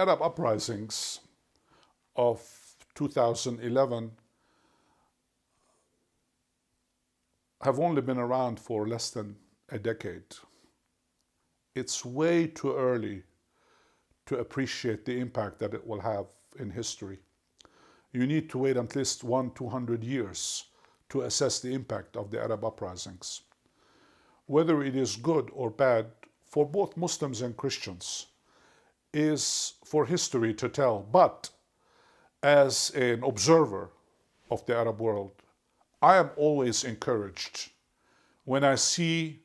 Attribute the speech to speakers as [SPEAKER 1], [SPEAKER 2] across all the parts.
[SPEAKER 1] Arab uprisings of 2011 have only been around for less than a decade. It's way too early to appreciate the impact that it will have in history. You need to wait at least 100-200 years to assess the impact of the Arab uprisings. Whether it is good or bad for both Muslims and Christians is for history to tell. But as an observer of the Arab world, I am always encouraged when I see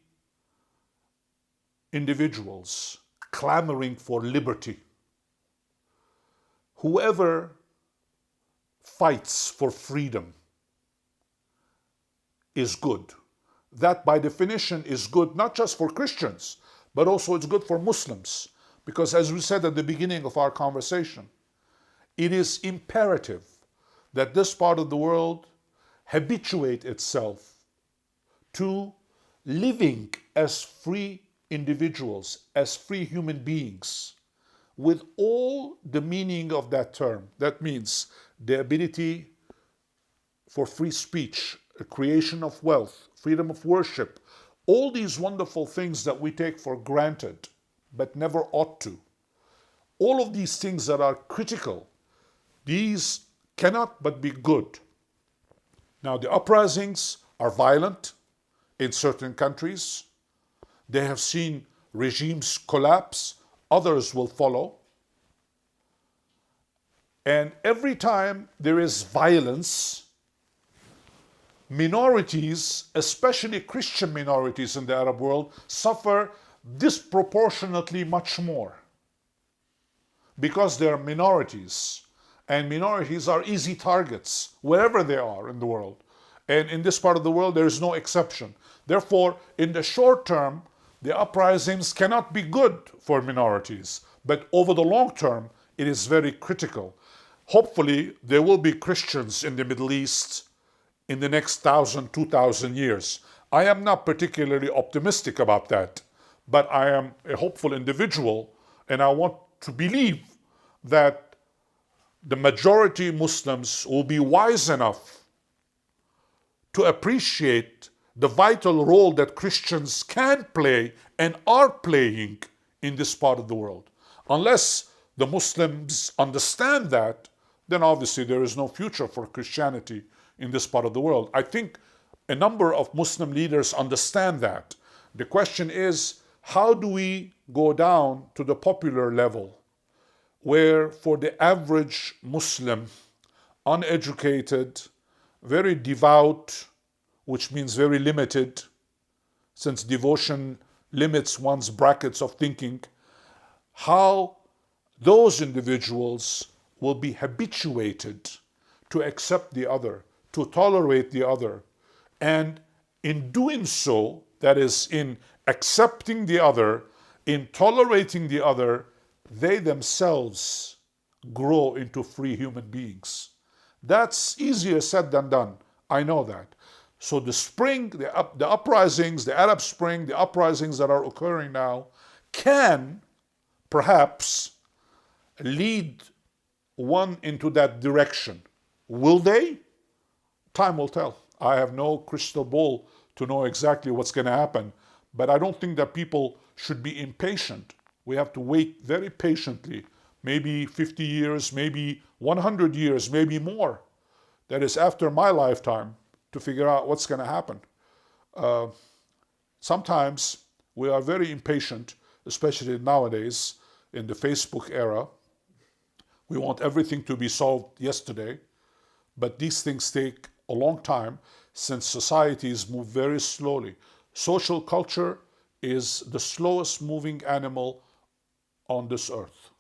[SPEAKER 1] individuals clamoring for liberty. Whoever fights for freedom is good. That by definition is good not just for Christians, but also it's good for Muslims. Because as we said at the beginning of our conversation, it is imperative that this part of the world habituate itself to living as free individuals, as free human beings, with all the meaning of that term. That means the ability for free speech, a creation of wealth, freedom of worship, all these wonderful things that we take for granted, but never ought to. All of these things that are critical, these cannot but be good. Now, the uprisings are violent in certain countries. They have seen regimes collapse. Others will follow. And every time there is violence, minorities, especially Christian minorities in the Arab world, suffer disproportionately much more because they are minorities. And minorities are easy targets wherever they are in the world. And in this part of the world, there is no exception. Therefore, in the short term, the uprisings cannot be good for minorities. But over the long term, it is very critical. Hopefully, there will be Christians in the Middle East in the next 1,000, 2,000 years. I am not particularly optimistic about that, but I am a hopeful individual, and I want to believe that the majority Muslims will be wise enough to appreciate the vital role that Christians can play and are playing in this part of the world. Unless the Muslims understand that, then obviously there is no future for Christianity in this part of the world. I think a number of Muslim leaders understand that. The question is, how do we go down to the popular level, where for the average Muslim, uneducated, very devout, which means very limited, since devotion limits one's brackets of thinking, how those individuals will be habituated to accept the other, to tolerate the other. And in doing so, that is, in accepting the other, in tolerating the other, they themselves grow into free human beings. That's easier said than done. I know that. So the spring, the uprisings, the Arab Spring, the uprisings that are occurring now can perhaps lead one into that direction. Will they? Time will tell. I have no crystal ball to know exactly what's going to happen, but I don't think that people should be impatient. We have to wait very patiently, maybe 50 years, maybe 100 years, maybe more. That is after my lifetime, to figure out what's going to happen. Sometimes we are very impatient, especially nowadays in the Facebook era. We want everything to be solved yesterday, but these things take a long time since societies move very slowly. Social culture is the slowest moving animal on this earth.